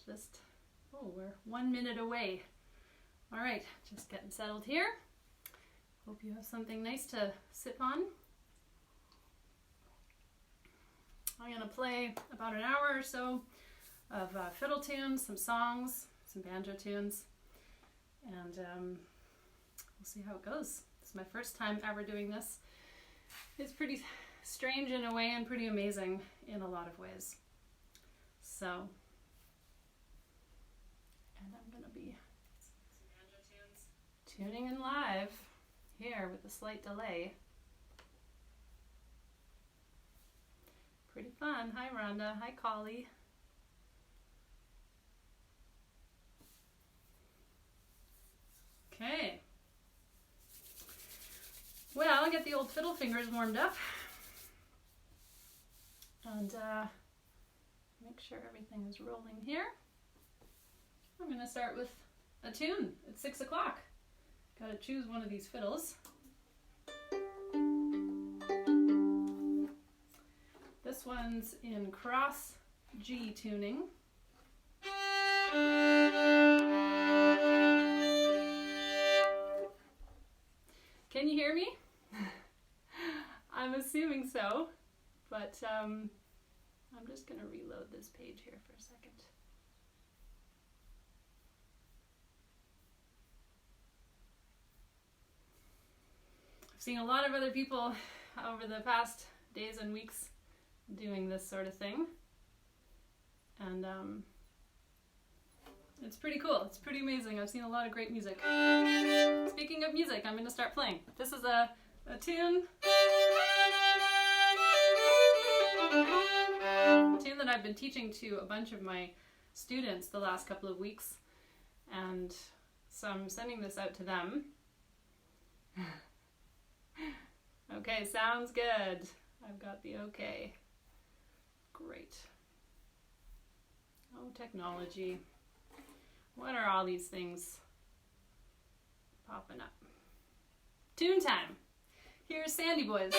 Just, oh, we're 1 minute away. All right, just getting settled here. Hope you have something nice to sip on. I'm gonna play about an hour or so of fiddle tunes, some songs, some banjo tunes, and we'll see how it goes. This is my first time ever doing this. It's pretty strange in a way and pretty amazing in a lot of ways. So, and I'm gonna be some banjo tunes, tuning in live here with a slight delay. Pretty fun. Hi Rhonda. Hi Collie. Okay. Well, I'll get the old fiddle fingers warmed up and make sure everything is rolling here. I'm going to start with a tune at 6 o'clock. Got to choose one of these fiddles. This one's in cross G tuning. Can you hear me? I'm assuming so, but I'm just going to reload this page here for a second. I've seen a lot of other people over the past days and weeks doing this sort of thing, and it's pretty cool. It's pretty amazing. I've seen a lot of great music. Speaking of music, I'm going to start playing. This is a tune that I've been teaching to a bunch of my students the last couple of weeks, and so I'm sending this out to them. Okay, sounds good. I've got the okay. Great. Oh, technology. What are all these things popping up? Tune time. Here's Sandy Boys.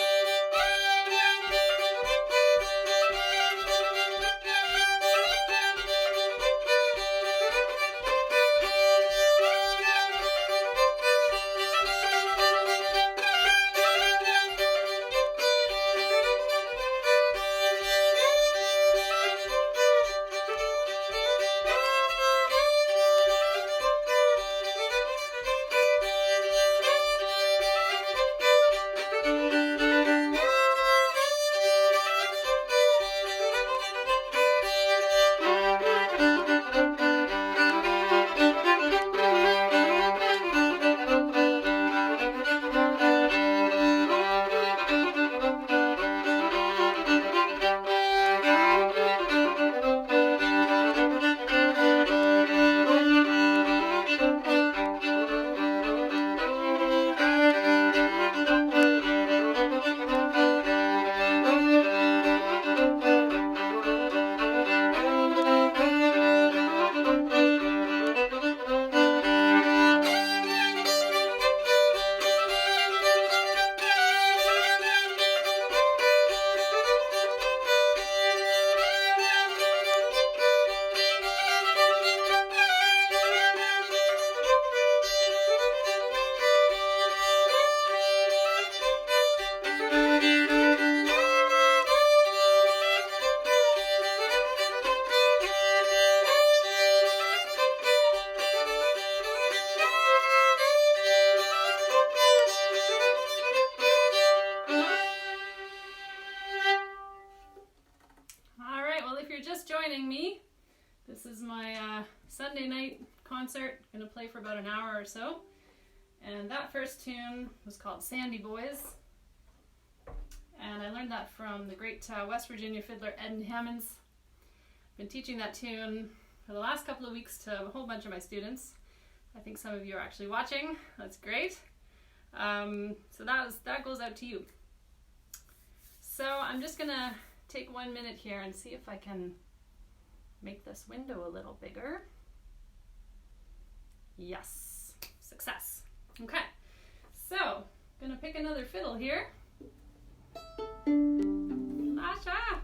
Sunday night concert. Going to play for about an hour or so. And that first tune was called Sandy Boys. And I learned that from the great West Virginia fiddler Ed Hammonds. I've been teaching that tune for the last couple of weeks to a whole bunch of my students. I think some of you are actually watching. That's great. So that goes out to you. So I'm just going to take 1 minute here and see if I can make this window a little bigger. Yes, success. Okay, so I'm gonna pick another fiddle here. Lasha.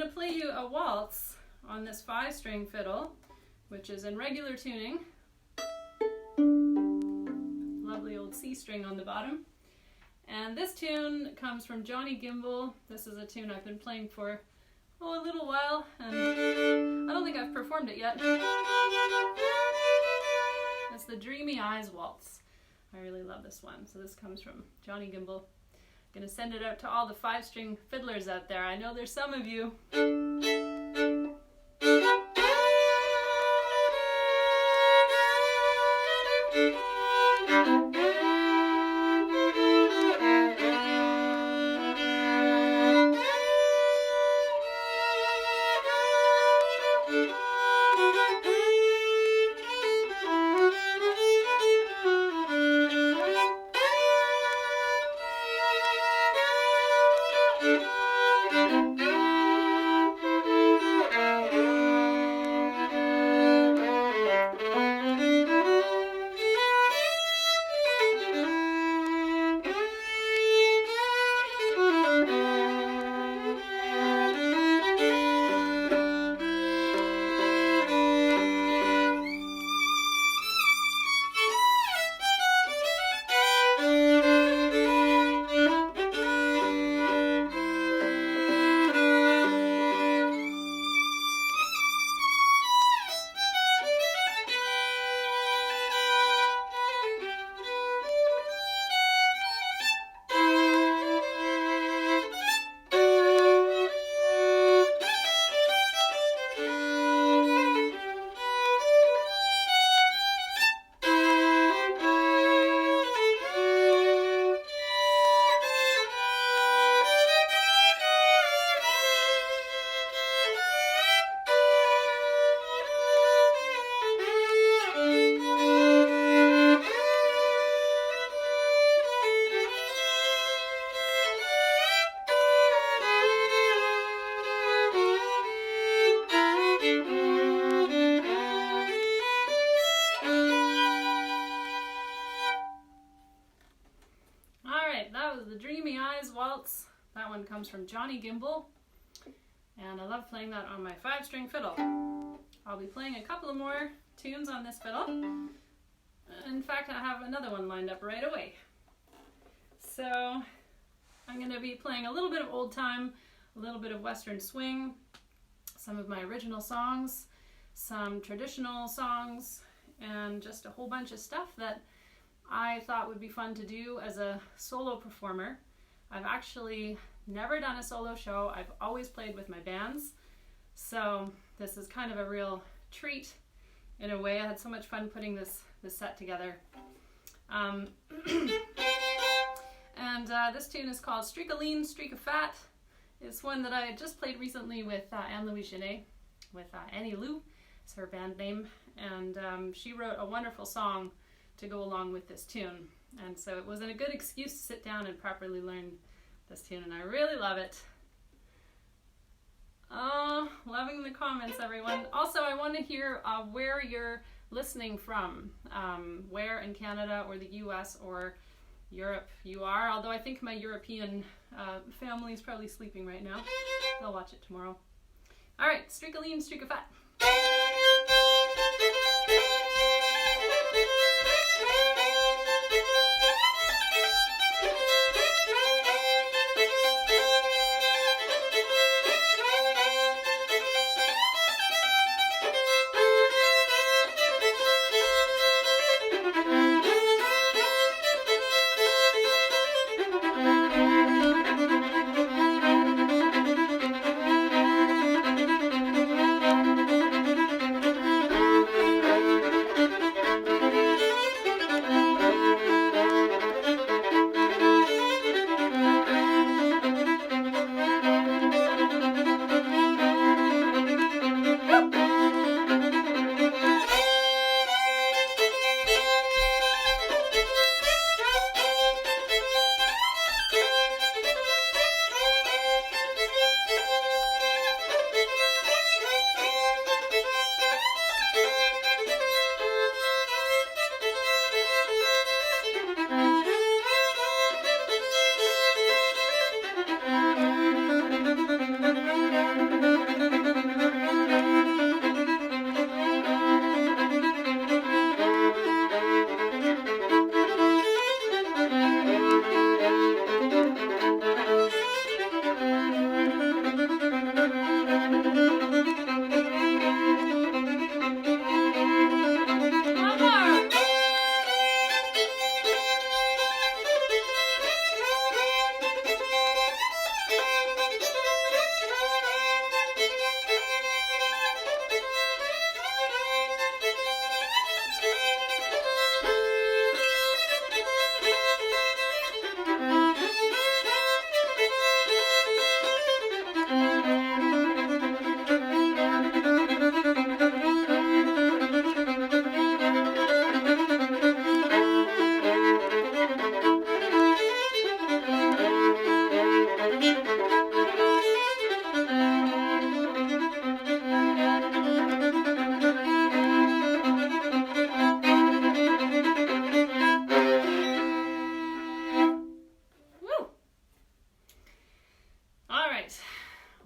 going to play you a waltz on this 5-string fiddle, which is in regular tuning. Lovely old C string on the bottom. And this tune comes from Johnny Gimbel. This is a tune I've been playing for a little while, and I don't think I've performed it yet. It's the Dreamy Eyes Waltz. I really love this one. So this comes from Johnny Gimbel. Gonna send it out to all the 5-string fiddlers out there. I know there's some of you. Waltz. That one comes from Johnny Gimbel, and I love playing that on my 5-string fiddle. I'll be playing a couple of more tunes on this fiddle. In fact, I have another one lined up right away. So I'm going to be playing a little bit of old time, a little bit of Western swing, some of my original songs, some traditional songs, and just a whole bunch of stuff that I thought would be fun to do as a solo performer. I've actually never done a solo show. I've always played with my bands. So this is kind of a real treat in a way. I had so much fun putting this set together. And this tune is called Streak o' Lean, Streak o' Fat. It's one that I just played recently with Anne-Louise Genet, with Annie Lou, is her band name. And she wrote a wonderful song to go along with this tune. And so it was a good excuse to sit down and properly learn this tune, and I really love it. Oh, loving the comments, everyone. Also, I want to hear where you're listening from, where in Canada or the US or Europe you are, although I think my European family is probably sleeping right now. They'll watch it tomorrow. All right, Streak o' Lean, Streak o' Fat.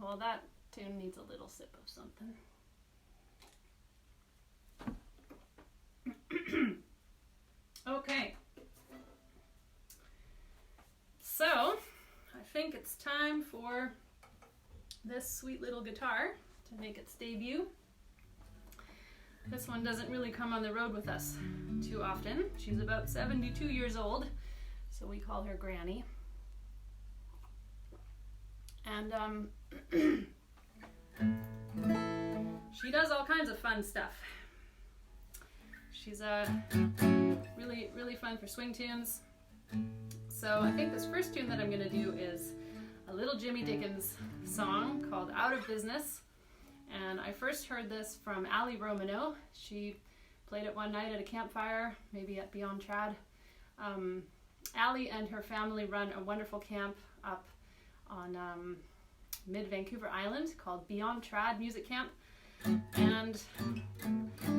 well, that tune needs a little sip of something. Okay. So, I think it's time for this sweet little guitar to make its debut. This one doesn't really come on the road with us too often. She's about 72 years old, so we call her Granny. And she does all kinds of fun stuff. She's really, really fun for swing tunes. So I think this first tune that I'm going to do is a little Jimmy Dickens song called Out of Business. And I first heard this from Ali Romano. She played it one night at a campfire, maybe at Beyond Trad. Ali and her family run a wonderful camp up on mid-Vancouver Island called Beyond Trad Music Camp. And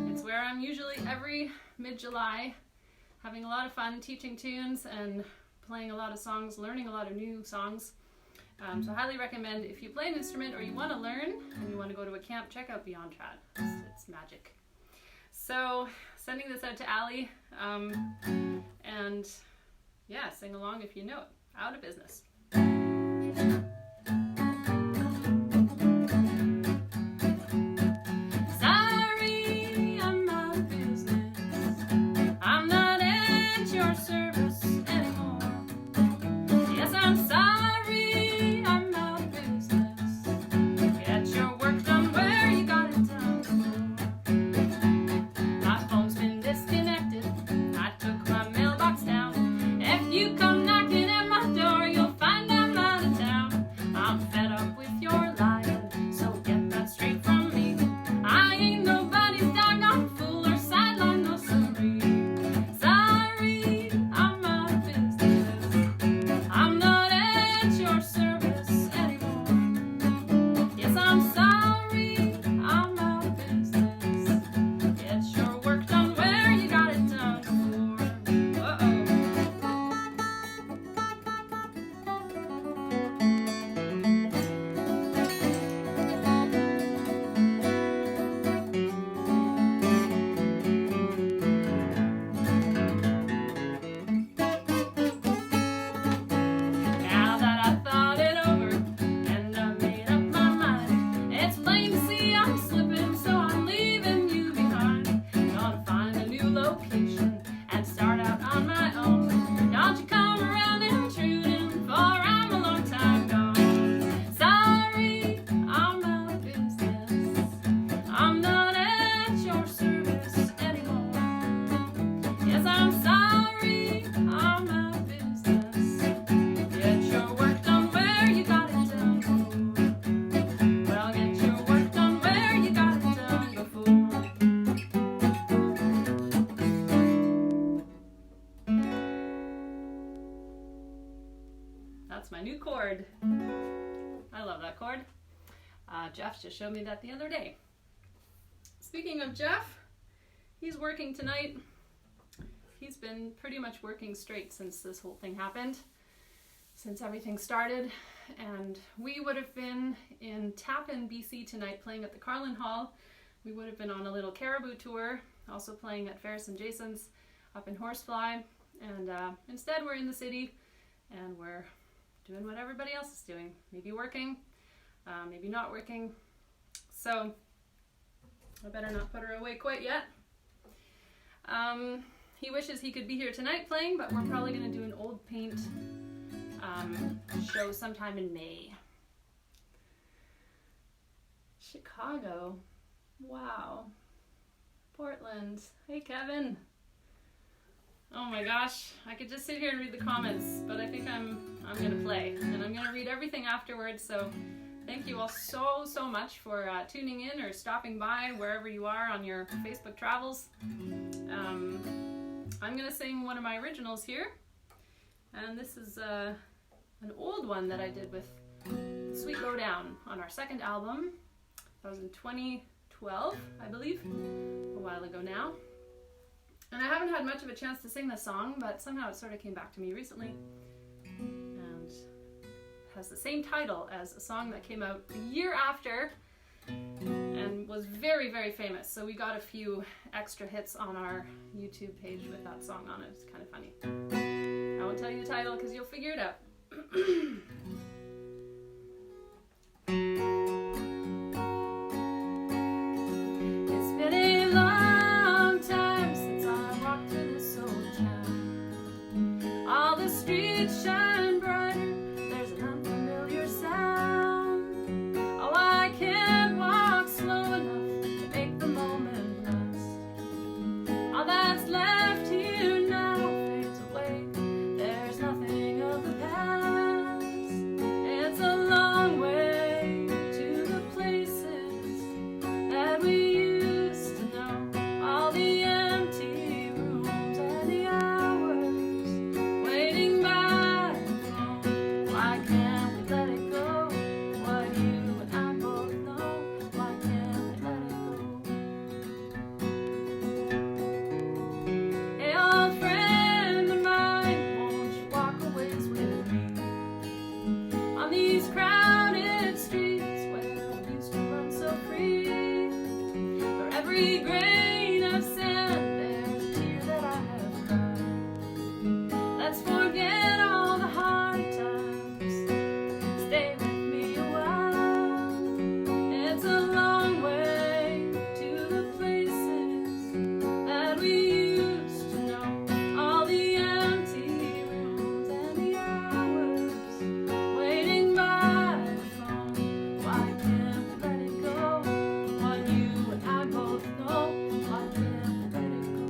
it's where I'm usually every mid-July having a lot of fun teaching tunes and playing a lot of songs, learning a lot of new songs. So I highly recommend, if you play an instrument or you want to learn and you want to go to a camp, check out Beyond Trad. It's magic. So sending this out to Ali, and yeah, sing along if you know it. Out of Business. Sorry, I'm out of business. I'm not at your service anymore. Yes, I'm sorry. My new chord. I love that chord. Jeff just showed me that the other day. Speaking of Jeff, he's working tonight. He's been pretty much working straight since this whole thing happened, since everything started. And we would have been in Tappan, BC tonight playing at the Carlin Hall. We would have been on a little caribou tour, also playing at Ferris and Jason's up in Horsefly. And instead we're in the city and we're doing what everybody else is doing. Maybe working, maybe not working. So I better not put her away quite yet. He wishes he could be here tonight playing, but we're probably going to do an old paint show sometime in May. Chicago. Wow. Portland. Hey, Kevin. Oh my gosh, I could just sit here and read the comments, but I think I'm gonna play, and I'm gonna read everything afterwards. So thank you all so much for tuning in or stopping by wherever you are on your Facebook travels. I'm gonna sing one of my originals here, and this is an old one that I did with Sweet Lowdown on our second album. That was in 2012, I believe, a while ago now. And I haven't had much of a chance to sing this song, but somehow it sort of came back to me recently and has the same title as a song that came out the year after and was very, very famous. So we got a few extra hits on our YouTube page with that song on it. It's kind of funny. I won't tell you the title because you'll figure it out. It's been a long time since I walked through this old town. All the streets shine brighter, there's an unfamiliar sound. Oh, I can't walk slow enough to make the moment last. All that's left here now fades away, there's nothing of the past. It's a long way to the places that we used to know. All the empty rooms and the hours waiting by the phone. Why can't we let it go? What you and I both know. Why can't we let it go? Hey, old friend of mine, won't you walk a ways with me on these crowded streets where we used to run so free? For every grain of sand, there's a tear that I have cried. Let's forget all the hard times. Stay with me a while. It's a long way to the places that we used to know. All the empty rooms and the hours waiting by the phone. Why can't we let it go? What you and I both know. Why can't we let it go?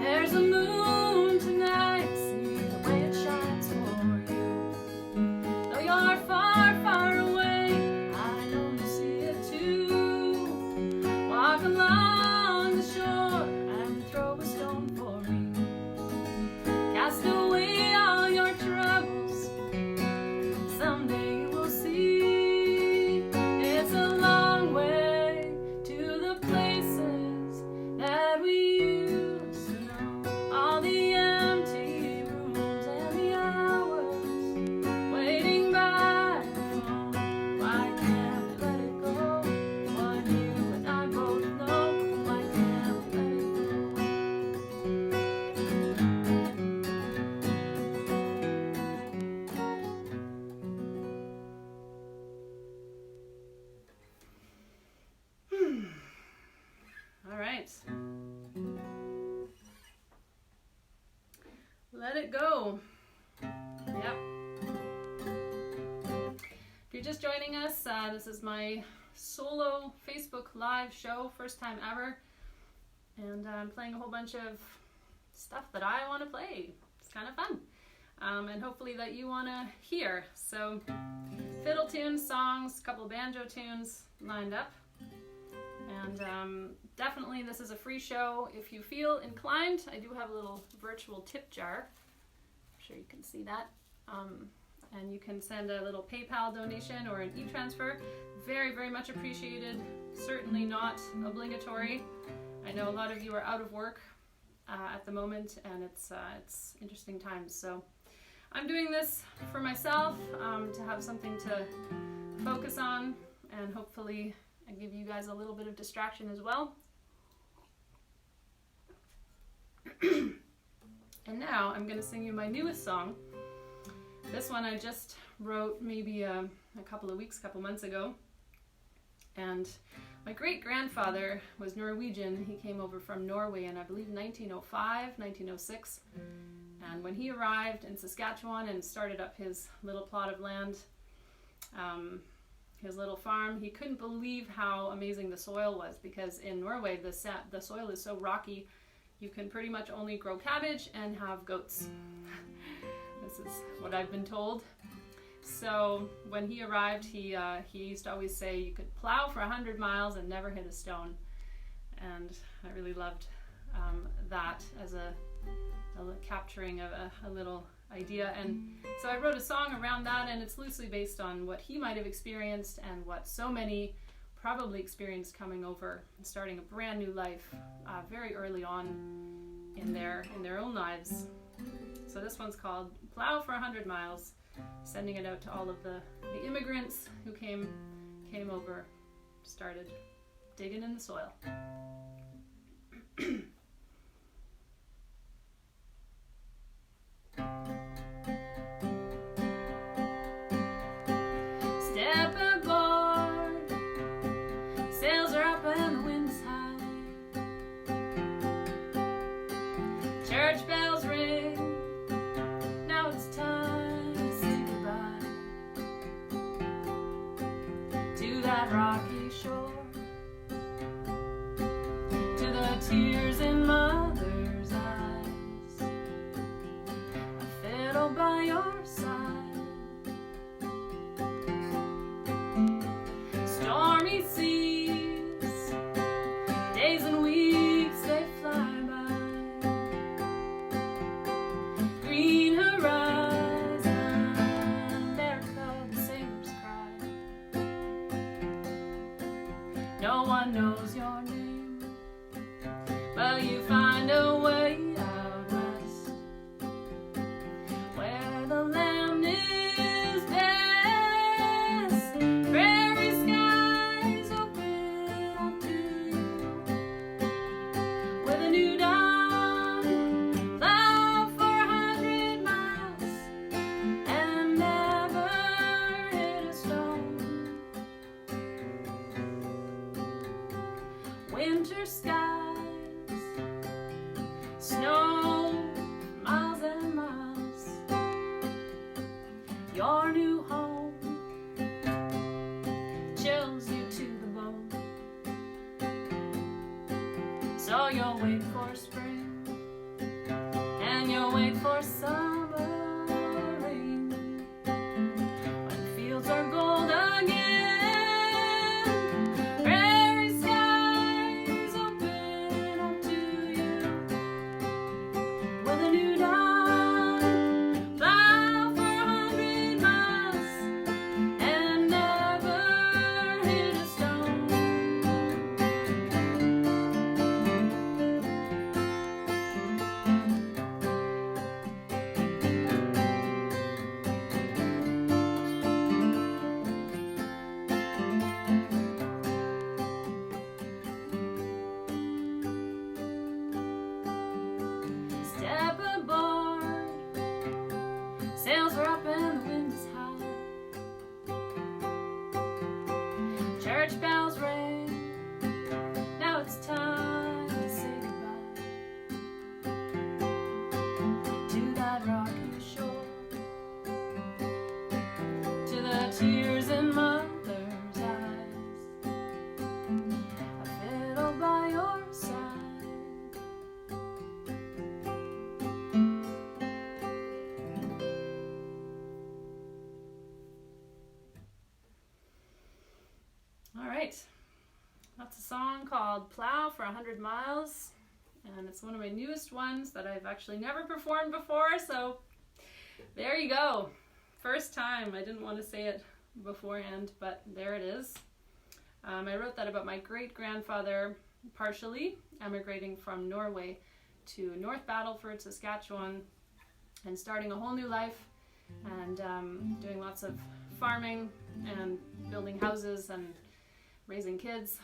There's a moon tonight, see the way it shines for you. Though you're far, far away, I know you see it too. Walk along the shore and throw a stone for me. Cast away all your troubles, someday you will see. It's a long way to the places that we used to know. All the empty rooms and the hours waiting by the phone. Why can't we let it go? What you and I both know. Why can't we let it go? All right. Let it go. Yep. If you're just joining us, this is my solo Facebook Live show, first time ever. And I'm playing a whole bunch of stuff that I want to play. It's kind of fun. And hopefully that you want to hear. So, fiddle tunes, songs, a couple banjo tunes lined up. And definitely this is a free show. If you feel inclined, I do have a little virtual tip jar. I'm sure you can see that. And you can send a little PayPal donation or an e-transfer. Very, very much appreciated. Certainly not obligatory. I know a lot of you are out of work at the moment, and it's interesting times. So I'm doing this for myself to have something to focus on, and hopefully I give you guys a little bit of distraction as well. And now I'm going to sing you my newest song. This one I just wrote maybe a couple months ago. And my great-grandfather was Norwegian. He came over from Norway in, I believe, 1905, 1906. And when he arrived in Saskatchewan and started up his little plot of land, his little farm, he couldn't believe how amazing the soil was, because in Norway the soil is so rocky, you can pretty much only grow cabbage and have goats. This is what I've been told. So when he arrived, he used to always say you could plow for 100 miles and never hit a stone. And I really loved that as a capturing of a little idea. And so I wrote a song around that, and it's loosely based on what he might have experienced and what so many probably experienced coming over and starting a brand new life very early on in their own lives. So this one's called Plow for 100 Miles, sending it out to all of the immigrants who came over, started digging in the soil. Step aboard, sails are up and the wind's high. Church bells ring, now it's time to say goodbye to that rocky shore, to the tears in mother's eyes, a fiddle by your side. Stormy seas, days and weeks they fly by. Green horizon, there come the sailors cry. No one knows your name, but you find a way out west, where the land is best. Prairie skies open up to you, with a new dawn. Plow for 100 miles and never hit a stone. Winter skies, snow, miles and miles. Your new home chills you to the bone. So you'll wait for spring, and you'll wait for summer rain, when fields are gold again. Prairie skies open up to you, with a new dawn. Plow for 100 miles and never hit a stone. Step aboard, sails are up and the wind is high. Church bells ring, now it's time to say goodbye to that rocky shore, to the tears in mother's eyes, a fiddle by your side. All right, that's a song called Plow for 100 Miles, and it's one of my newest ones that I've actually never performed before, so there you go. First time. I didn't want to say it beforehand, but there it is. I wrote that about my great-grandfather partially emigrating from Norway to North Battleford, Saskatchewan, and starting a whole new life, and doing lots of farming and building houses and raising kids.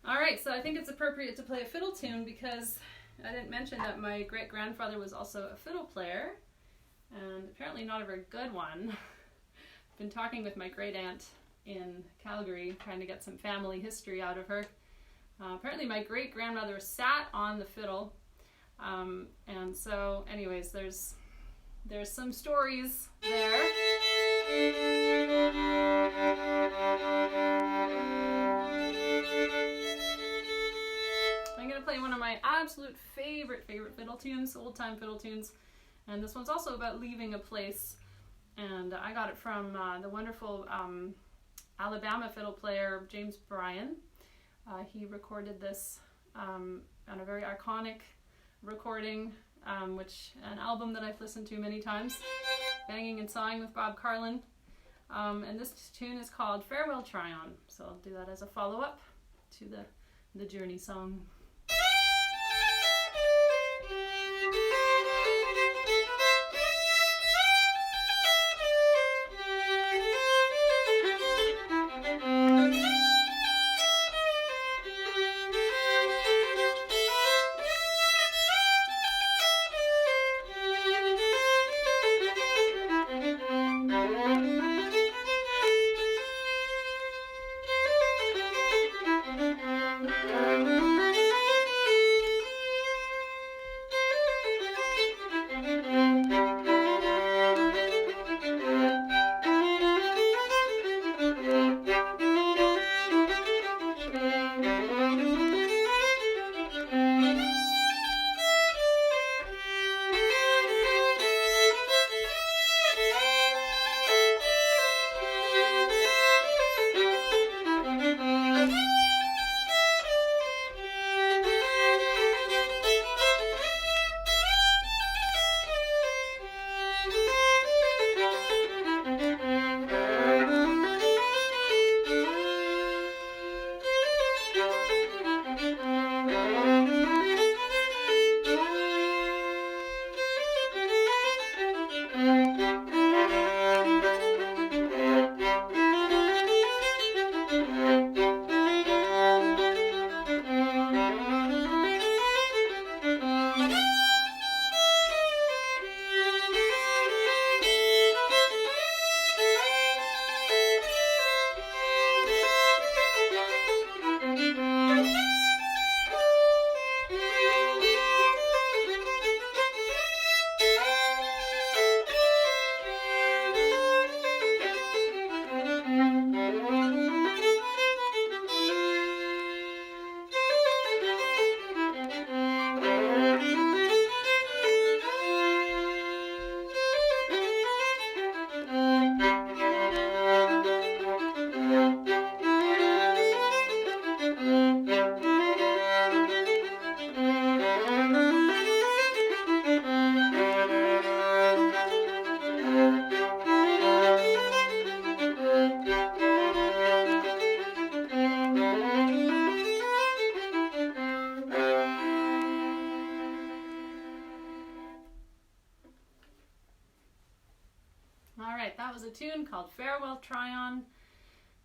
All right, so I think it's appropriate to play a fiddle tune because I didn't mention that my great-grandfather was also a fiddle player, and apparently not a very good one. I've been talking with my great-aunt in Calgary, trying to get some family history out of her. Apparently my great-grandmother sat on the fiddle, and so anyways, there's some stories there. I'm going to play one of my absolute favorite fiddle tunes, old-time fiddle tunes, and this one's also about leaving a place, and I got it from the wonderful Alabama fiddle player James Bryan. He recorded this on a very iconic recording an album that I've listened to many times, Banging and Sawing with Bob Carlin. And this tune is called Farewell Tryon. So I'll do that as a follow-up to the Journey song. That was a tune called Farewell Tryon.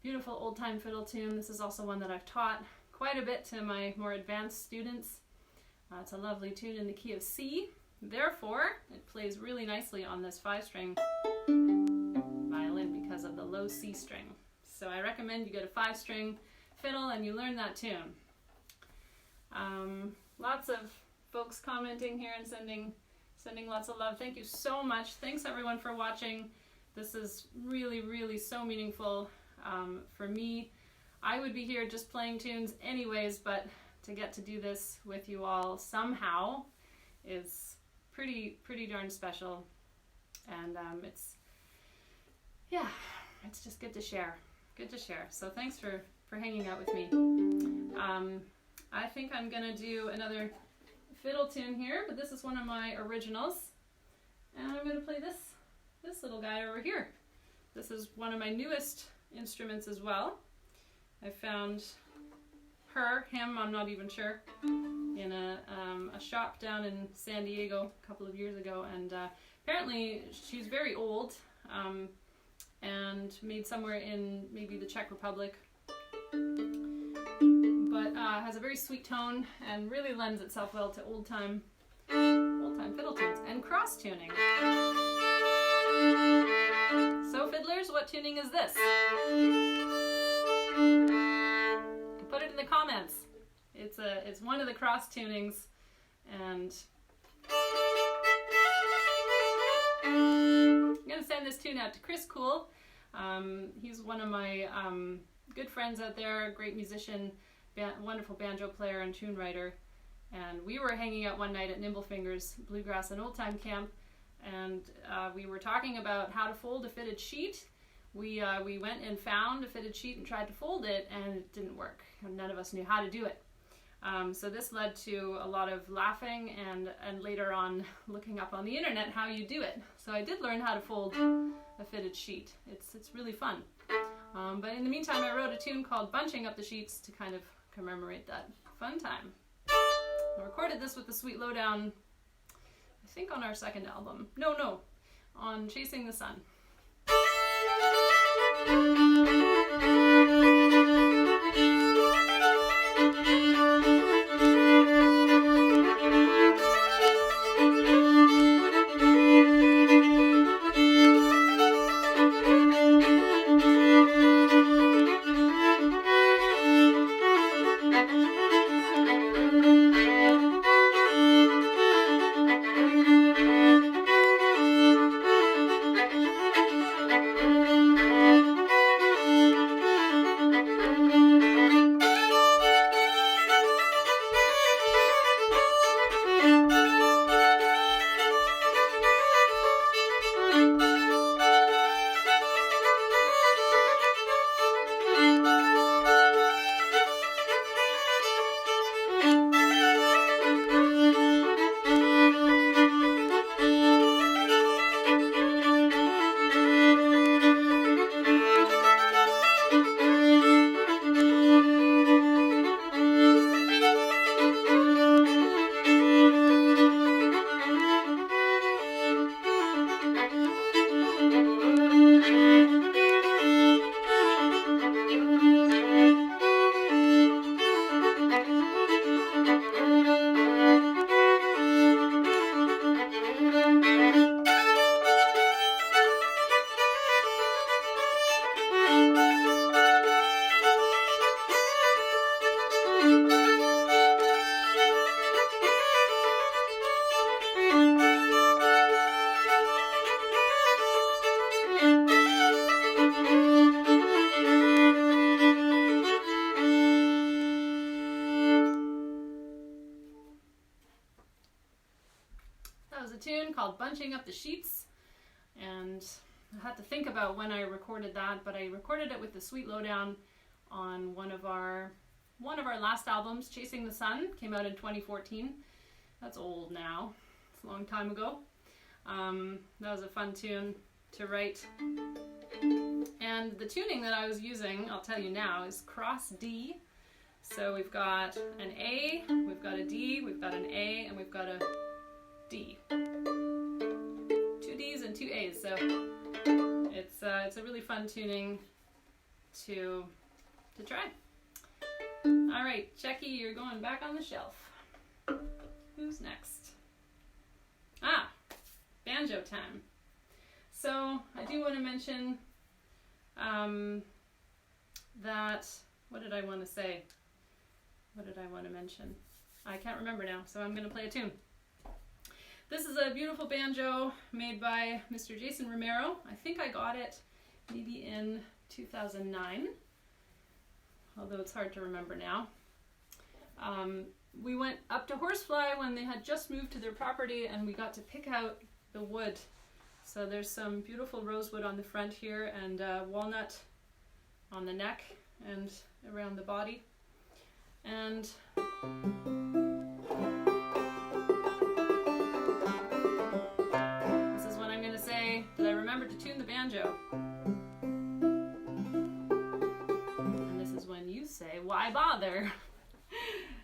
Beautiful old-time fiddle tune. This is also one that I've taught quite a bit to my more advanced students. It's a lovely tune in the key of C. Therefore, it plays really nicely on this 5-string violin because of the low C string. So I recommend you get a 5-string fiddle and you learn that tune. Lots of folks commenting here and sending lots of love. Thank you so much. Thanks everyone for watching. This is really, really so meaningful for me. I would be here just playing tunes anyways, but to get to do this with you all somehow is pretty darn special. And it's just good to share. Good to share. So thanks for hanging out with me. I think I'm gonna do another fiddle tune here, but this is one of my originals. And I'm gonna play this little guy over here. This is one of my newest instruments as well. I found him, I'm not even sure, in a shop down in San Diego a couple of years ago, and apparently she's very old and made somewhere in maybe the Czech Republic, but has a very sweet tone and really lends itself well to old-time fiddle tunes and cross tuning. So fiddlers, what tuning is this? Put it in the comments. It's one of the cross tunings, and I'm gonna send this tune out to Chris Cool. He's one of my good friends out there, great musician, wonderful banjo player and tune writer. And we were hanging out one night at Nimblefingers Bluegrass and Old Time Camp, and we were talking about how to fold a fitted sheet. We went and found a fitted sheet and tried to fold it, and it didn't work. None of us knew how to do it. So this led to a lot of laughing and later on looking up on the internet how you do it. So I did learn how to fold a fitted sheet. It's really fun. But in the meantime, I wrote a tune called Bunching Up the Sheets to kind of commemorate that fun time. I recorded this with the Sweet Lowdown, I think on our second album. No, on Chasing the Sun. Tune called Bunching Up the Sheets, and I had to think about when I recorded that, but I recorded it with the Sweet Lowdown on one of our last albums. Chasing the Sun came out in 2014. That's old now. It's a long time ago. That was a fun tune to write. And the tuning that I was using, I'll tell you now, is cross D. So we've got an A, we've got a D, we've got an A, and we've got a D. 2 Ds and 2 A's, so it's a really fun tuning to try. All right, Checky, you're going back on the shelf. Who's next? Banjo time. So I do want to mention that, what did I want to say? What did I want to mention? I can't remember now, so I'm going to play a tune. This is a beautiful banjo made by Mr. Jason Romero. I think I got it maybe in 2009, although it's hard to remember now. We went up to Horsefly when they had just moved to their property, and we got to pick out the wood. So there's some beautiful rosewood on the front here and walnut on the neck and around the body. And this is when I'm going to say that I remembered to tune the banjo. And this is when you say, why bother?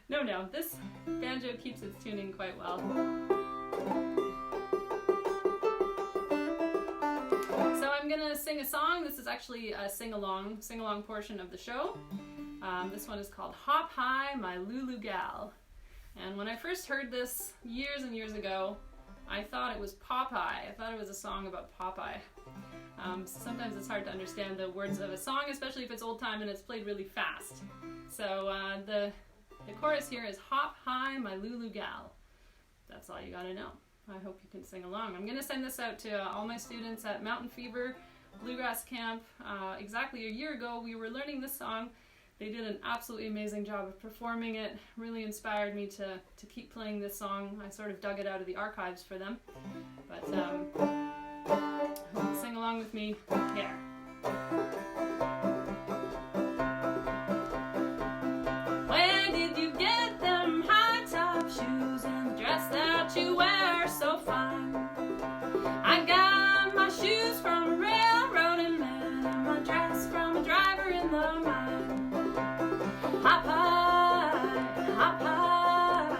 No, this banjo keeps its tuning quite well. So I'm gonna sing a song. This is actually a sing-along portion of the show. This one is called Hop High, My Lulu Gal. And when I first heard this years and years ago, I thought it was Popeye. I thought it was a song about Popeye. Sometimes it's hard to understand the words of a song, especially if it's old time and it's played really fast. So the chorus here is Hop High, My Lulu Gal. That's all you gotta know. I hope you can sing along. I'm gonna send this out to all my students at Mountain Fever Bluegrass Camp. Exactly a year ago, we were learning this song. They did an absolutely amazing job of performing it. Really inspired me to keep playing this song. I sort of dug it out of the archives for them. But sing along with me here. Where did you get that the mine. Hop high, hop high,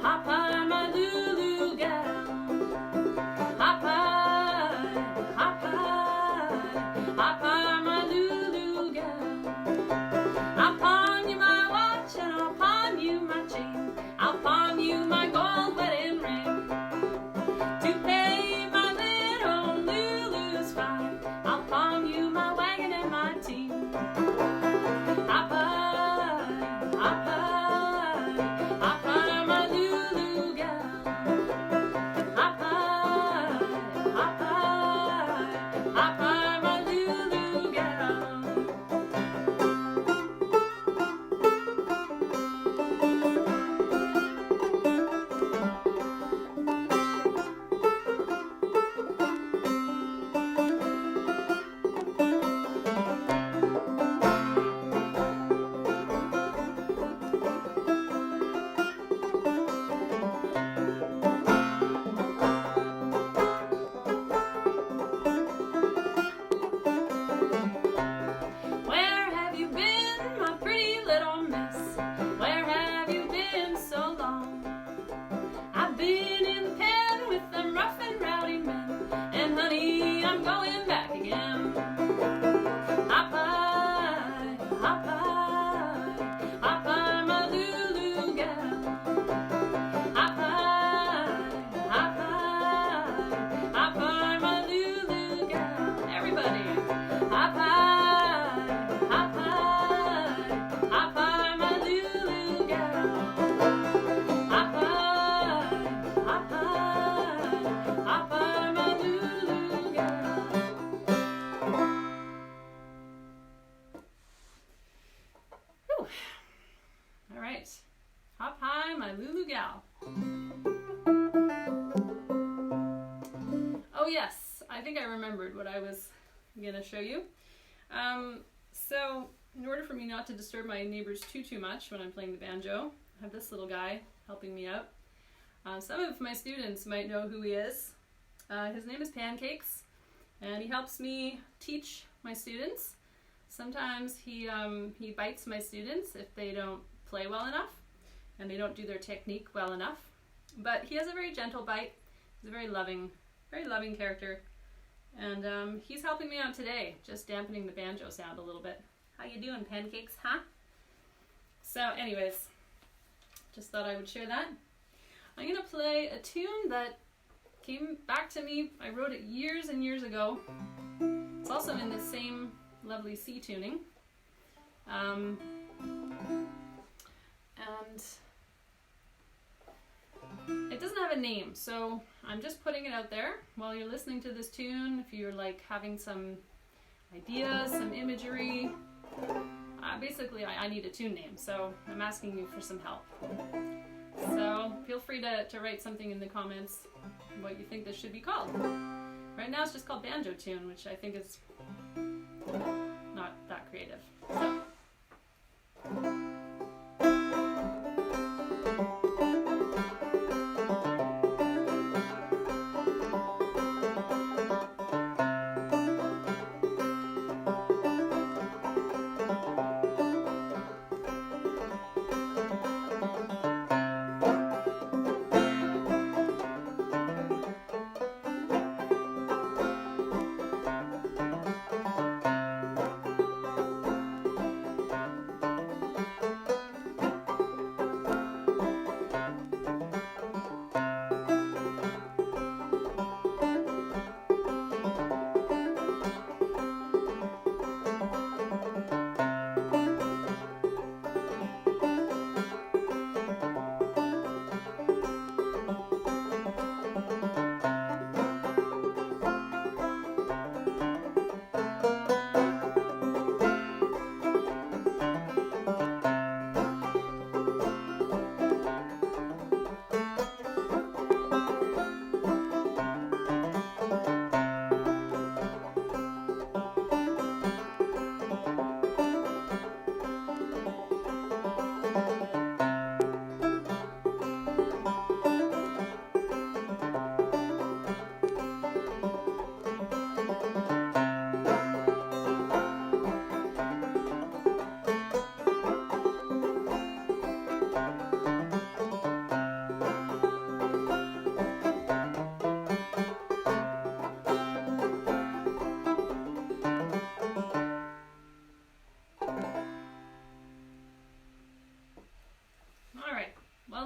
hop high, my Lulu gal. Hop high, hop high, hop high, my Lulu gal. I'll pawn you my watch and I'll pawn you my chain. I'll pawn you my gold wedding ring. To pay my little Lulu's fine, I'll pawn you my wagon and my team. Hop high, hop high, hop high, my Lulu gal. Hop high, hop high, hop high, my Lulu gal. Where have you been, my pretty little miss? Where have you been so long? I've been in the pen with them rough and rowdy men, and honey, I'm going back again. Hop high, hop high, hop high, my Lulu gal. Hop high, hop high, hop high, my Lulu gal. Everybody, hop high, hop high, hop high, my Lulu gal. Hop high, hop high, hop high, my Lulu gal. Whew. All right, hop high, my Lulu gal. Oh yes, I think I remembered what I was gonna show you. So in order for me not to disturb my neighbors too much when I'm playing the banjo, I have this little guy helping me out. Some of my students might know who he is. His name is Pancakes, and he helps me teach my students. Sometimes he bites my students if they don't play well enough and they don't do their technique well enough. But he has a very gentle bite. He's a very loving character. And he's helping me out today, just dampening the banjo sound a little bit. How you doing, Pancakes, huh? So anyways, just thought I would share that. I'm gonna play a tune that came back to me. I wrote it years and years ago. It's also in the same lovely C tuning. And it doesn't have a name, so I'm just putting it out there while you're listening to this tune. If you're like having some ideas, some imagery, basically I need a tune name, so I'm asking you for some help. So feel free to write something in the comments what you think this should be called. Right now it's just called Banjo Tune, which I think is not that creative. So.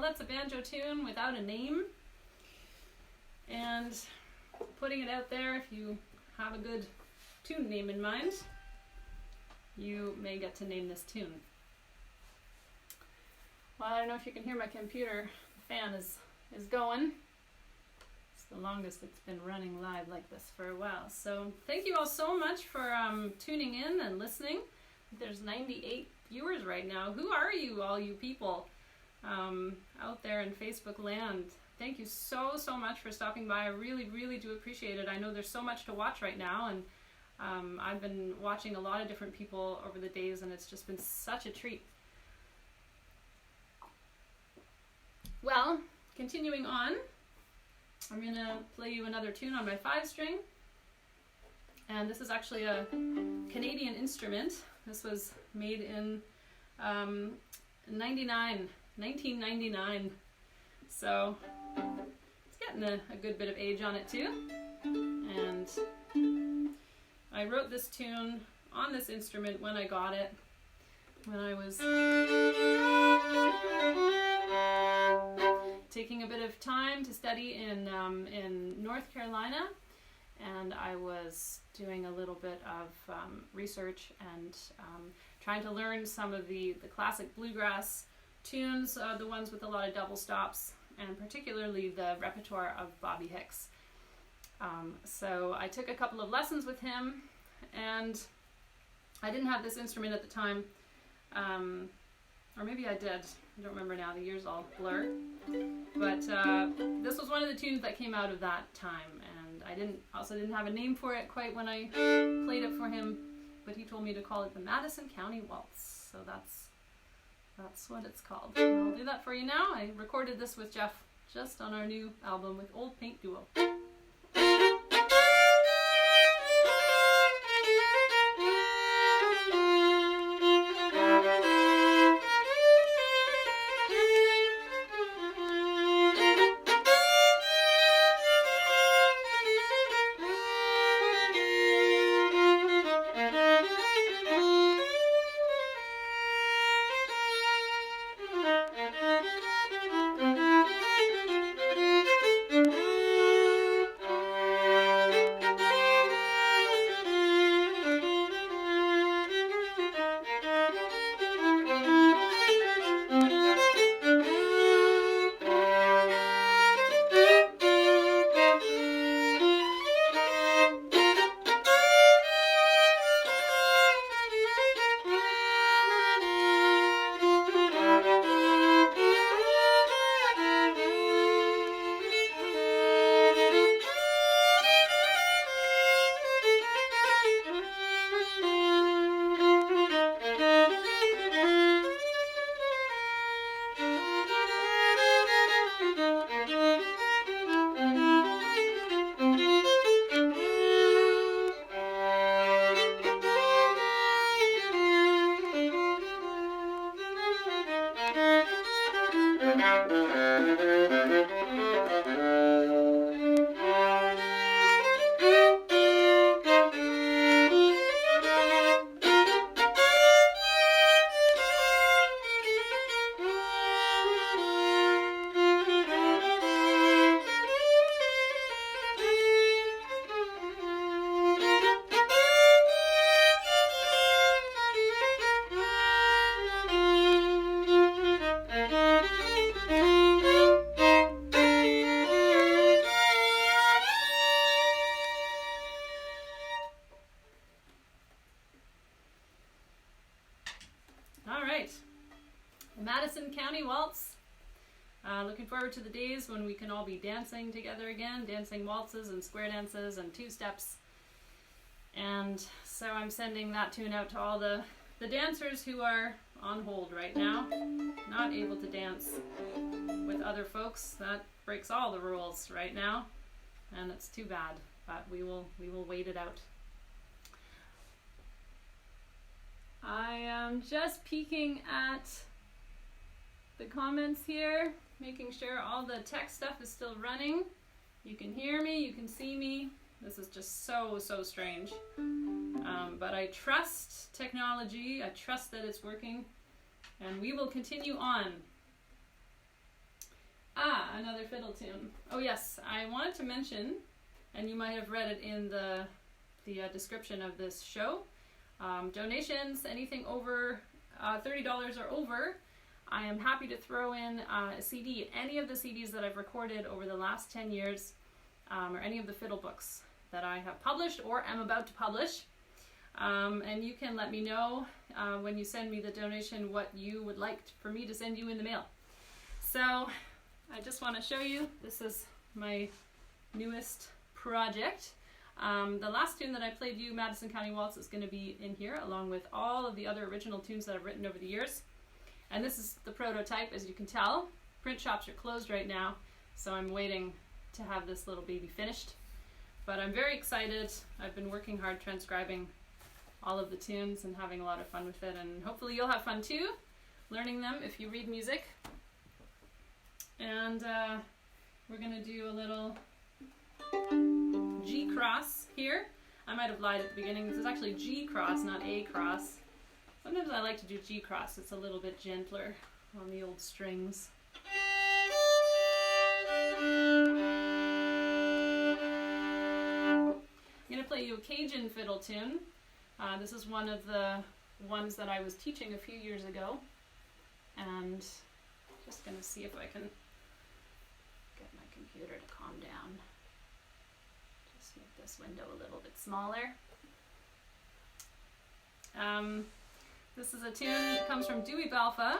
that's a banjo tune without a name, and putting it out there. If you have a good tune name in mind, you may get to name this tune. Well, I don't know if you can hear my computer. The fan is going. It's the longest it's been running live like this for a while. So thank you all so much for tuning in and listening. There's 98 viewers right now. Who are you, all you people out there in Facebook land? Thank you so much for stopping by. I really do appreciate it. I know there's so much to watch right now, and I've been watching a lot of different people over the days, and it's just been such a treat. Well, continuing on, I'm going to play you another tune on my 5-string, and this is actually a Canadian instrument. This was made in 1999, so it's getting a good bit of age on it too. And I wrote this tune on this instrument when I got it, when I was taking a bit of time to study in North Carolina, and I was doing a little bit of research and trying to learn some of the classic bluegrass tunes, the ones with a lot of double stops, and particularly the repertoire of Bobby Hicks. So I took a couple of lessons with him, and I didn't have this instrument at the time, or maybe I did. I don't remember now, the years all blur. But this was one of the tunes that came out of that time, and I also didn't have a name for it quite when I played it for him, but he told me to call it the Madison County Waltz. So that's what it's called. And I'll do that for you now. I recorded this with Jeff just on our new album with Old Paint Duo. Madison County Waltz. Looking forward to the days when we can all be dancing together again, dancing waltzes and square dances and two-steps. And so I'm sending that tune out to all the dancers who are on hold right now, not able to dance with other folks. That breaks all the rules right now, and it's too bad, but we will wait it out. I am just peeking at the comments here, making sure all the tech stuff is still running. You can hear me, you can see me. This is just so strange. But I trust technology, I trust that it's working, and we will continue on. Another fiddle tune. Oh yes, I wanted to mention, and you might have read it in the description of this show, donations, anything over $30 or over, I am happy to throw in a CD, any of the CDs that I've recorded over the last 10 years, or any of the fiddle books that I have published or am about to publish. And you can let me know when you send me the donation what you would like for me to send you in the mail. So I just want to show you, this is my newest project. The last tune that I played you, Madison County Waltz, is going to be in here along with all of the other original tunes that I've written over the years. And this is the prototype, as you can tell. Print shops are closed right now, so I'm waiting to have this little baby finished. But I'm very excited. I've been working hard transcribing all of the tunes and having a lot of fun with it, and hopefully you'll have fun too, learning them if you read music. And we're going to do a little G cross here. I might have lied at the beginning. This is actually G cross, not A cross. Sometimes I like to do G cross. It's a little bit gentler on the old strings. I'm going to play you a Cajun fiddle tune. This is one of the ones that I was teaching a few years ago. And just going to see if I can get my computer to calm down. Just make this window a little bit smaller. This is a tune that comes from Dewey Balfa.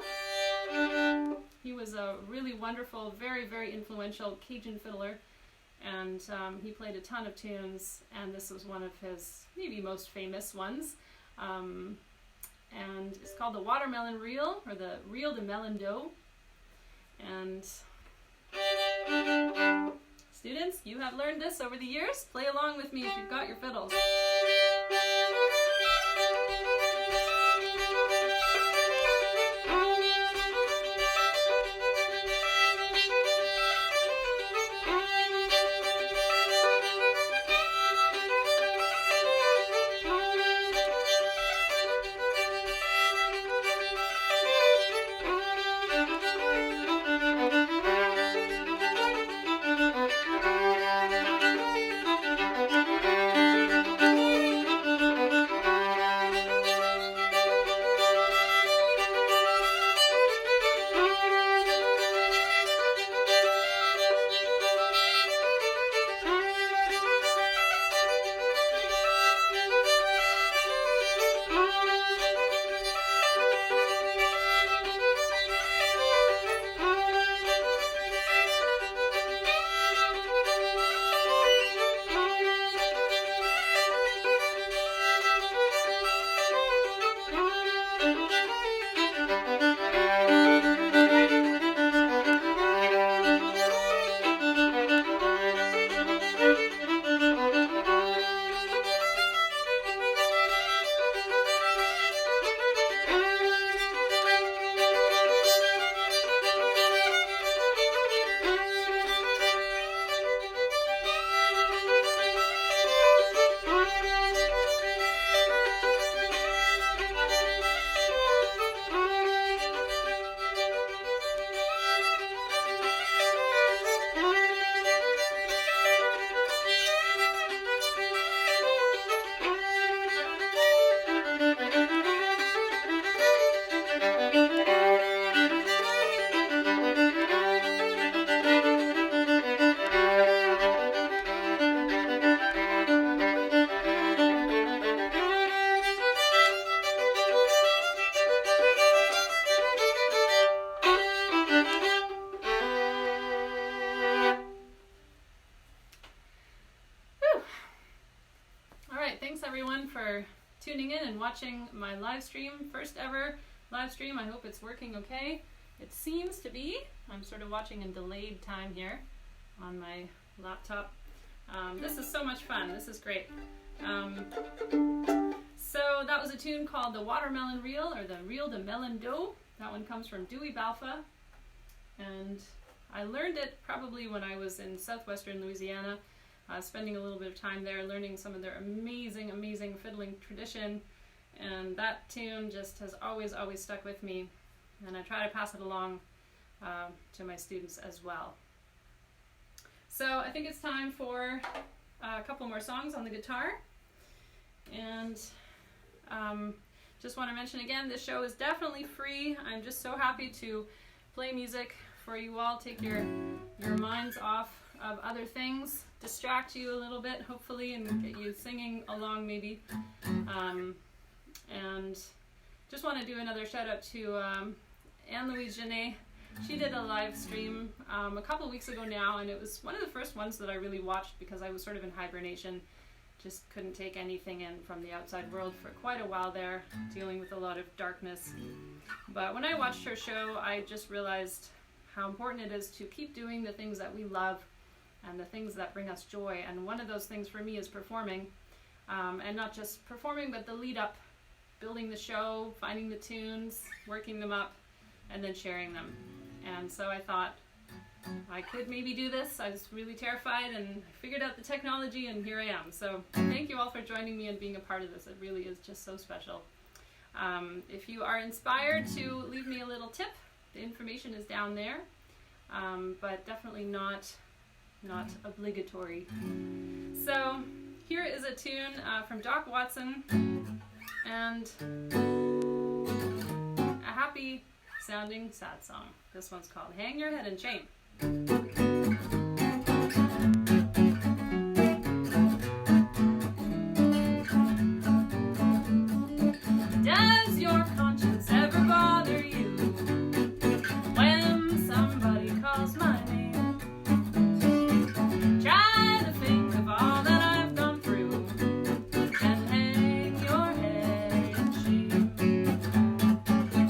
He was a really wonderful, very, very influential Cajun fiddler, and he played a ton of tunes, and this was one of his maybe most famous ones. And it's called the Watermelon Reel, or the Reel de Melon Dough. And students, you have learned this over the years. Play along with me if you've got your fiddles. For tuning in and watching my live stream, first ever live stream. I hope it's working okay. It seems to be. I'm sort of watching in delayed time here on my laptop. This is so much fun. This is great. So that was a tune called the Watermelon Reel, or the Reel de Melon Dough. That one comes from Dewey Balfa, and I learned it probably when I was in southwestern Louisiana, spending a little bit of time there, learning some of their amazing, amazing fiddling tradition, and that tune just has always stuck with me, and I try to pass it along to my students as well. So I think it's time for a couple more songs on the guitar. And just want to mention again, this show is definitely free. I'm just so happy to play music for you all, take your minds off of other things, distract you a little bit, hopefully, and get you singing along maybe. And just want to do another shout out to Anne-Louise Genet. She did a live stream a couple weeks ago now, and it was one of the first ones that I really watched because I was sort of in hibernation. Just couldn't take anything in from the outside world for quite a while there, dealing with a lot of darkness. But when I watched her show, I just realized how important it is to keep doing the things that we love and the things that bring us joy. And one of those things for me is performing, and not just performing, but the lead up, building the show, finding the tunes, working them up, and then sharing them. And so I thought I could maybe do this. I was really terrified, and I figured out the technology, and here I am. So thank you all for joining me and being a part of this. It really is just so special. If you are inspired to leave me a little tip, the information is down there, but definitely not obligatory. So here is a tune from Doc Watson, and a happy sounding sad song. This one's called Hang Your Head in Shame. Does your conscience ever bother you when somebody calls my name? Try to think of all that I've gone through and hang your head in shame.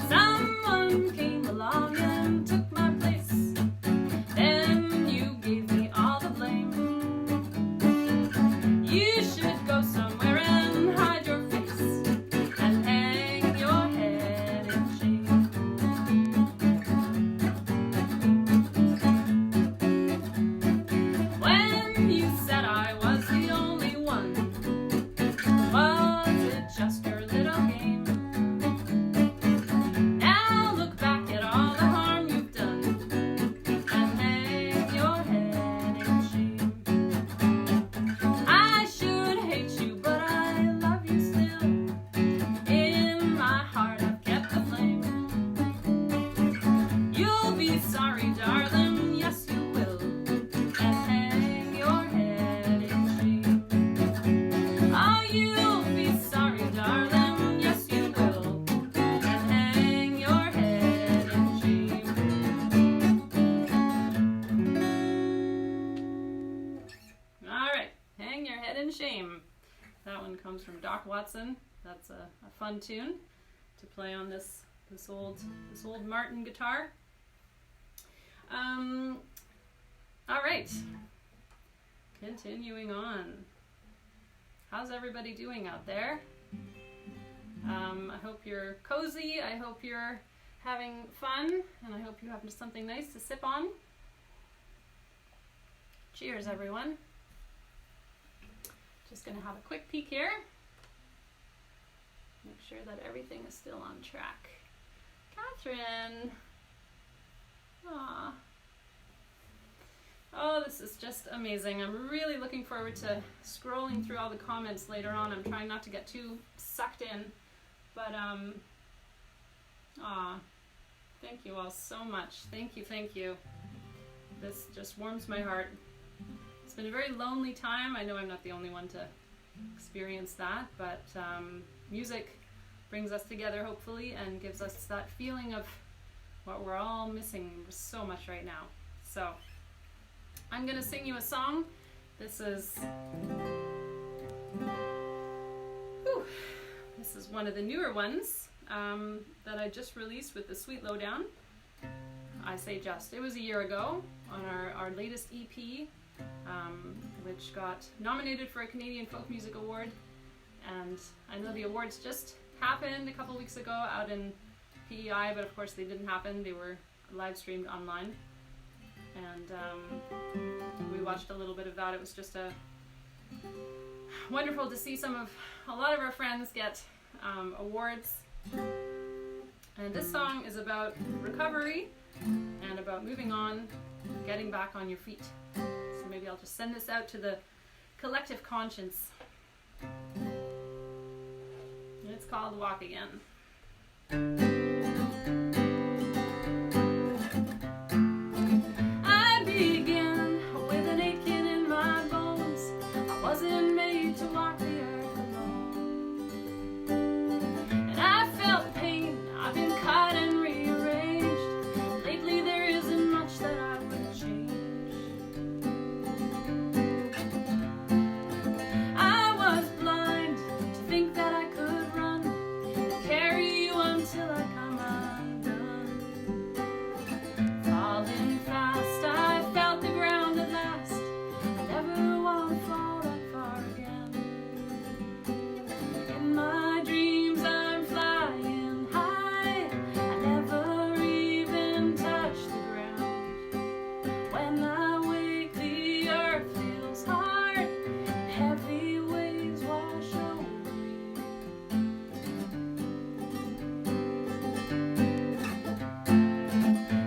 Someone came along and took my place, then you gave me all the blame. You should go somewhere and hide your face and hang your head in shame. When you said I was the only one, was it just your little game? Now look back at all the harm you've done and hang your head in shame. I should hate you, but I love you still. In my heart I've kept the flame. You'll be sorry, darling, yes you will, and hang your head in shame. Oh, you'll be sorry, darling, yes you will, and hang your head in shame. All right, hang your head in shame. That one comes from Doc Watson. That's a fun tune to play on this old Martin guitar. All right, continuing on. How's everybody doing out there? I hope you're cozy. I hope you're having fun, and I hope you have something nice to sip on. Cheers, everyone. Just gonna have a quick peek here. Make sure that everything is still on track. Catherine. Aww. Oh, this is just amazing. I'm really looking forward to scrolling through all the comments later on. I'm trying not to get too sucked in, but thank you all so much. Thank you. This just warms my heart. It's been a very lonely time. I know I'm not the only one to experience that, but music brings us together, hopefully, and gives us that feeling of what we're all missing so much right now. So I'm gonna sing you a song. This is one of the newer ones that I just released with the Sweet Lowdown. I say just, it was a year ago on our latest EP, which got nominated for a Canadian Folk Music Award. And I know the awards just happened a couple weeks ago out in PEI, but of course they didn't happen. They were live streamed online. And we watched a little bit of that. It was just wonderful to see a lot of our friends get awards. And this song is about recovery and about moving on, getting back on your feet. So maybe I'll just send this out to the collective conscience. And it's called Walk Again. I began with an aching in my bones. I wasn't made to walk the earth alone. And I felt pain, I've been cut and rearranged. Lately there isn't much that I would change. I was blind to think that I could run and carry you until I come undone. Falling fast, I felt the ground at last. I never want to fall that far again. In my dreams I'm flying high. I never even touch the ground. When I wake, the earth feels hard, and heavy waves wash over me.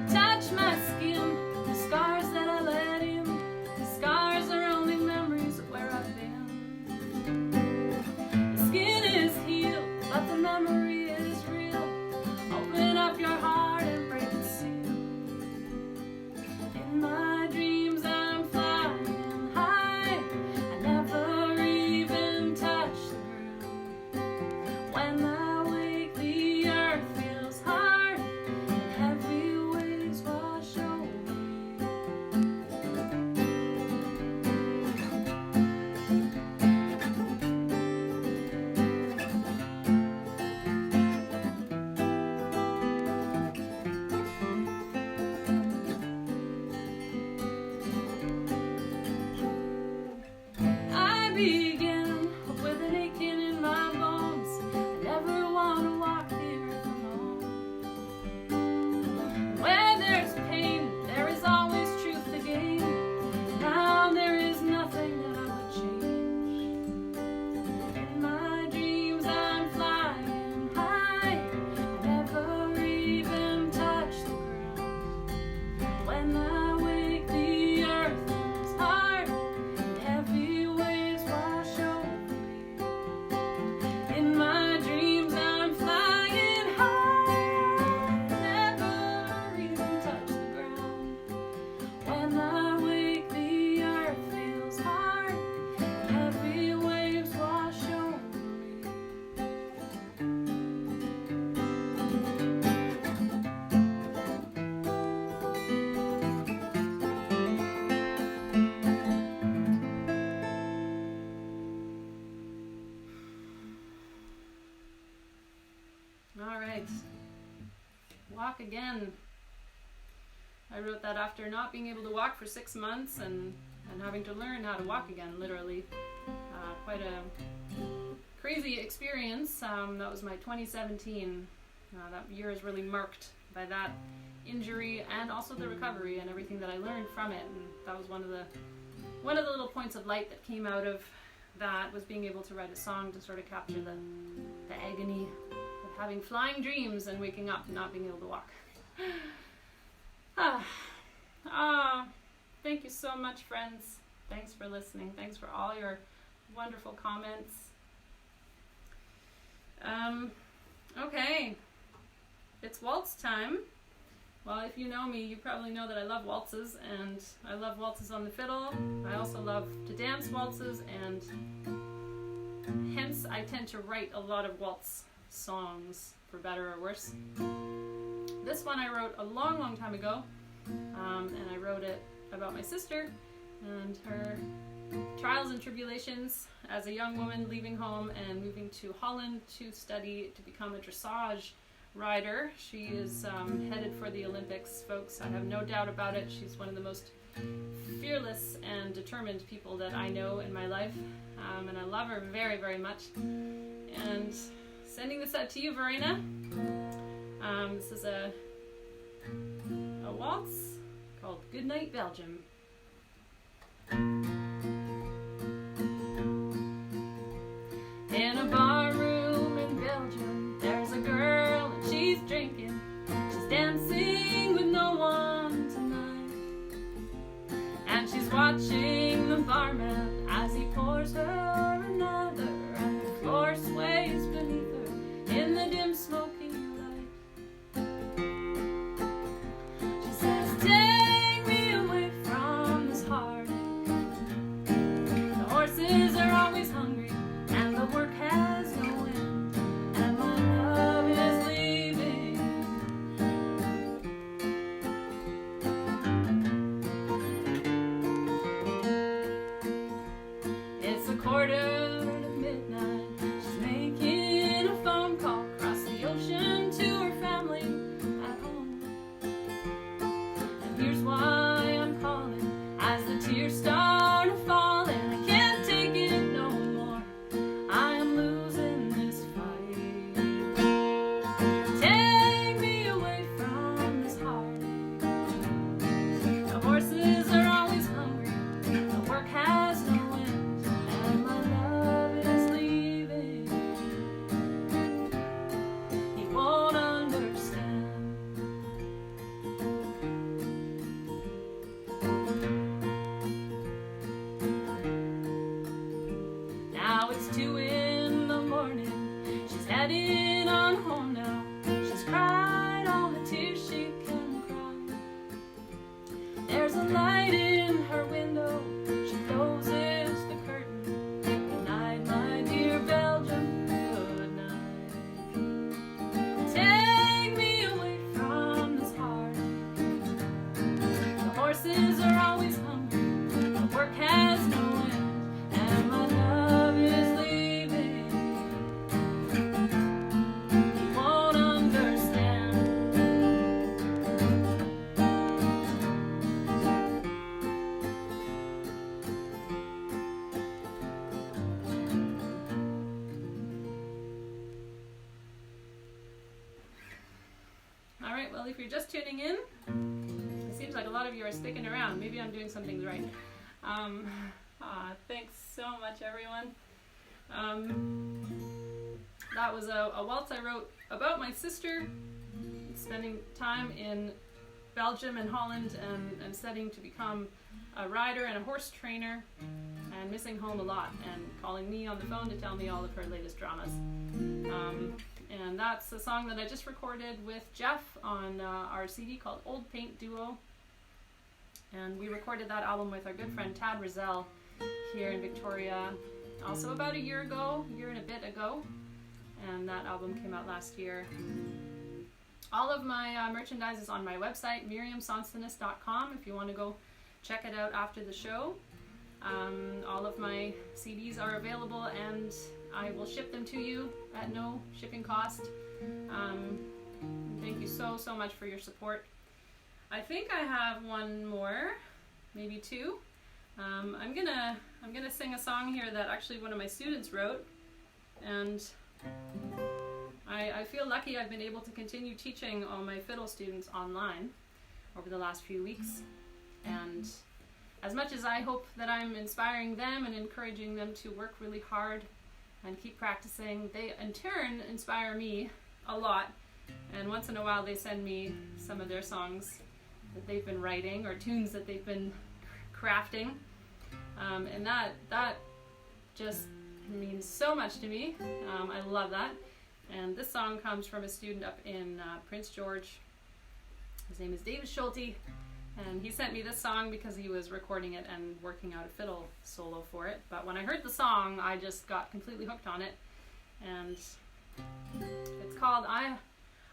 Touch my skin, the scars that I let in. The scars are only memories of where I've been. The skin is healed, but the memory is real. Open up your heart and break the seal. In my dreams I'm flying high. I never even touch the ground. When I wake, the earth feels hard, and heavy waves wash over me. I began with an aching in my bones. I never want to walk the earth alone. Where there's pain, there is always truth to gain. Now there is nothing that I would change. In my dreams I'm flying high. I never even touch the ground. When I wake, the earth feels hard, and heavy waves wash over me. In my dreams I'm flying high. Never even touch the ground. When I wake, the earth feels hard, and heavy waves wash over me. All right, Walk Again. I wrote that after not being able to walk for 6 months and having to learn how to walk again, literally. Quite a crazy experience. That was my 2017. That year is really marked by that injury and also the recovery and everything that I learned from it. And that was one of the little points of light that came out of that, was being able to write a song to sort of capture the agony of having flying dreams and waking up and not being able to walk. Thank you so much, friends. Thanks for listening. Thanks for all your wonderful comments. Okay, it's waltz time. Well, if you know me, you probably know that I love waltzes, and I love waltzes on the fiddle. I also love to dance waltzes, and hence I tend to write a lot of waltz songs, for better or worse. This one I wrote a long, long time ago, and I wrote it about my sister and her trials and tribulations as a young woman leaving home and moving to Holland to study to become a dressage rider. She is headed for the Olympics, folks. I have no doubt about it. She's one of the most fearless and determined people that I know in my life, and I love her very, very much. And sending this out to you, Verena. This is a waltz called Goodnight Belgium. In a bar room in Belgium, there's a girl and she's drinking. She's dancing with no Alright, well if you're just tuning in, it seems like a lot of you are sticking around. Maybe I'm doing something right. Thanks so much, everyone. That was a waltz I wrote about my sister spending time in Belgium and Holland and studying to become a rider and a horse trainer and missing home a lot and calling me on the phone to tell me all of her latest dramas. And that's a song that I just recorded with Jeff on our CD called Old Paint Duo. And we recorded that album with our good friend Tad Rizal here in Victoria also about a year and a bit ago. And that album came out last year. All of my merchandise is on my website, miriamsonsonist.com, if you want to go check it out after the show. All of my CDs are available and I will ship them to you at no shipping cost. Thank you so much for your support. I think I have one more, maybe two. I'm gonna sing a song here that actually one of my students wrote, and I feel lucky I've been able to continue teaching all my fiddle students online over the last few weeks. And as much as I hope that I'm inspiring them and encouraging them to work really hard and keep practicing, they in turn inspire me a lot. And once in a while they send me some of their songs that they've been writing or tunes that they've been crafting. And that just means so much to me. I love that. And this song comes from a student up in Prince George. His name is David Schulte, and he sent me this song because he was recording it and working out a fiddle solo for it. But when I heard the song, I just got completely hooked on it. And it's called I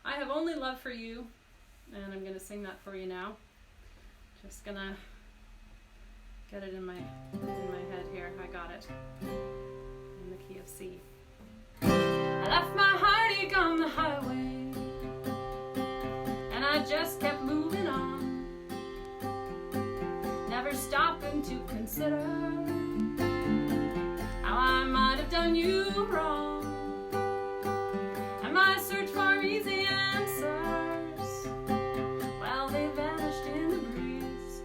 Have Only Love for You, and I'm going to sing that for you now. Just gonna get it in my head here. I got it in the key of C. I left my heartache on the highway, and I just kept moving on, never stopping to consider how I might have done you wrong, and my search for easy answers, well, they vanished in the breeze.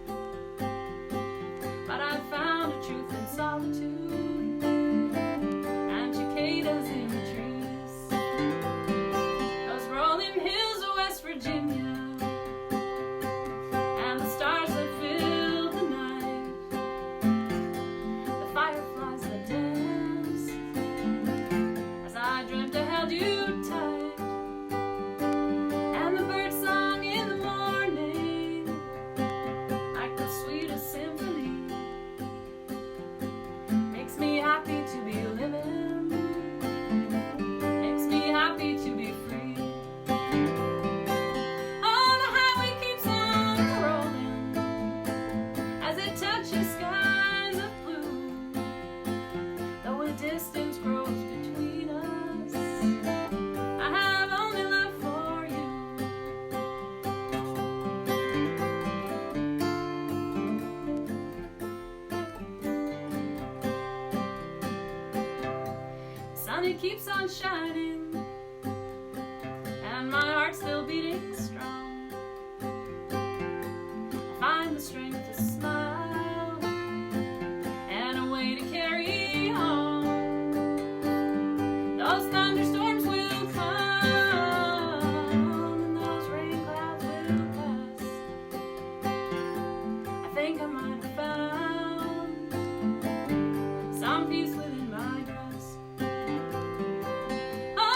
But I found a truth in solitude and cicadas in the trees. Those rolling hills of West Virginia and the stars that fill the night, the fireflies that dance as I dreamt I held you tight, and the bird song in the morning like the sweetest symphony. Makes me happy to be living, makes me happy to be free. Oh, the highway keeps on rolling as it touches skies of blue, though a distance grows between us, I have only love for you. The sun, it keeps on shining, and my heart's still beating strong. I find the strength to smile and a way to carry on. Those thunderstorms will come and those rain clouds will pass. I think I might have found some peace within my grasp. Oh,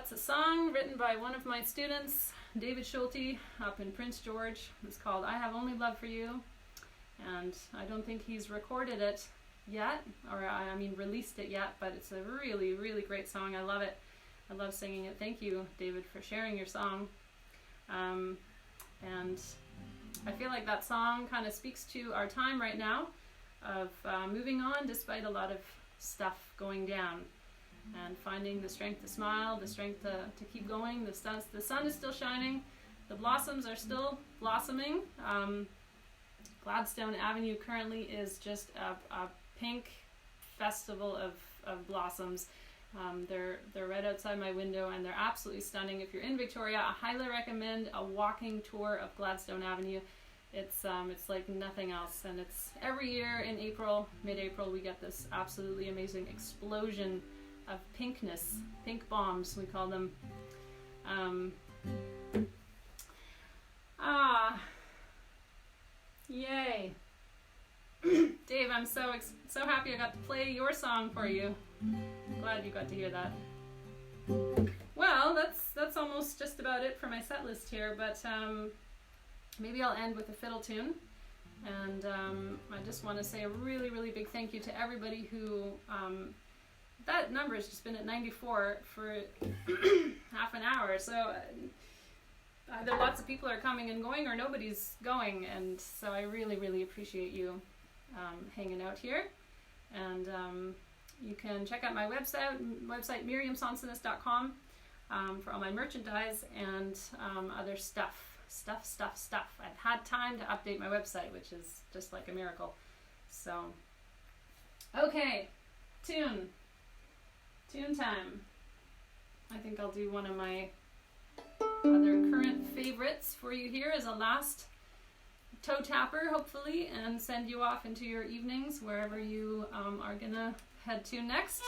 That's a song written by one of my students, David Schulte, up in Prince George. It's called I Have Only Love for You, and I don't think he's recorded it yet, or I mean released it yet, but it's a really, really great song. I love it. I love singing it. Thank you, David, for sharing your song. And I feel like that song kind of speaks to our time right now of moving on despite a lot of stuff going down, and finding the strength to smile, the strength to keep going. The sun is still shining. The blossoms are still blossoming. Gladstone Avenue currently is just a pink festival of blossoms. They're right outside my window, and they're absolutely stunning. If you're in Victoria, I highly recommend a walking tour of Gladstone Avenue. It's like nothing else, and it's every year in April, mid-April, we get this absolutely amazing explosion of pinkness, pink bombs, we call them. Yay. Dave, I'm so happy I got to play your song for you. Glad you got to hear that. Well, that's almost just about it for my set list here, but maybe I'll end with a fiddle tune. And I just want to say a really, really big thank you to everybody who, that number has just been at 94 for half an hour, so either lots of people are coming and going or nobody's going, and so I really, really appreciate you hanging out here. And you can check out my website miriamsonsonis.com, for all my merchandise and other stuff. I've had time to update my website, which is just like a miracle. So, okay, tune time. I think I'll do one of my other current favorites for you here as a last toe tapper, hopefully, and send you off into your evenings wherever you are gonna head to next.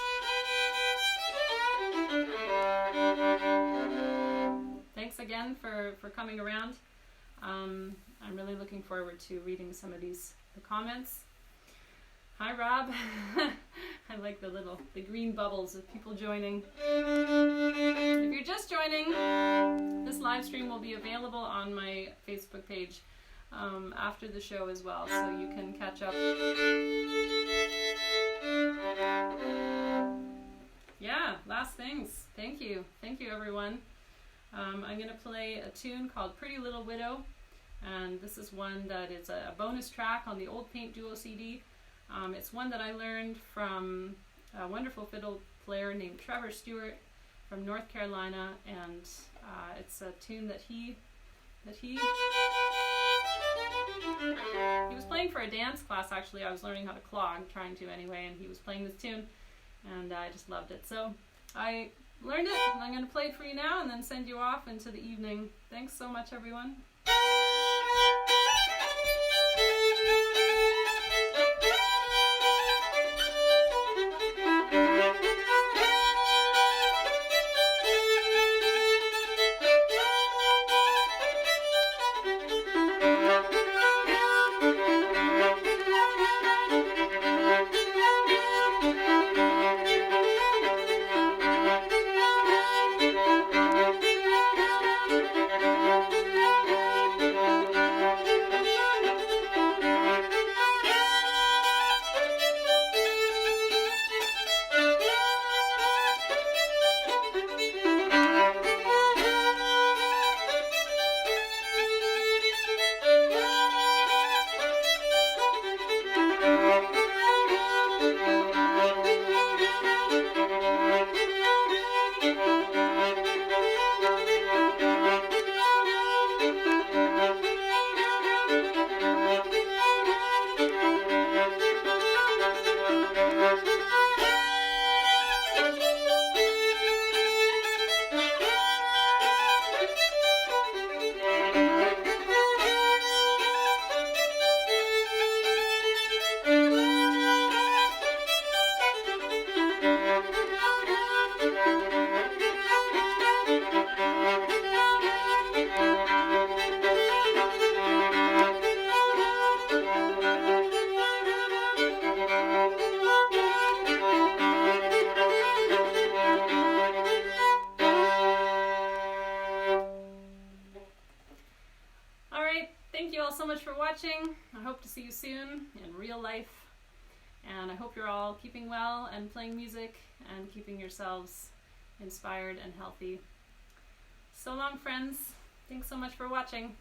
Thanks again for coming around. I'm really looking forward to reading some of the comments. Hi, Rob. I like the green bubbles of people joining. If you're just joining, this live stream will be available on my Facebook page after the show as well, so you can catch up. Yeah, last things. Thank you everyone. I'm going to play a tune called Pretty Little Widow, and this is one that is a bonus track on the Old Paint Duo CD. It's one that I learned from a wonderful fiddle player named Trevor Stewart from North Carolina, and it's a tune that he was playing for a dance class. Actually, I was learning how to clog, trying to anyway, and he was playing this tune, and I just loved it. So I learned it, and I'm going to play it for you now and then send you off into the evening. Thanks so much, everyone. much for watching. I hope to see you soon in real life. And I hope you're all keeping well and playing music and keeping yourselves inspired and healthy. So long, friends. Thanks so much for watching.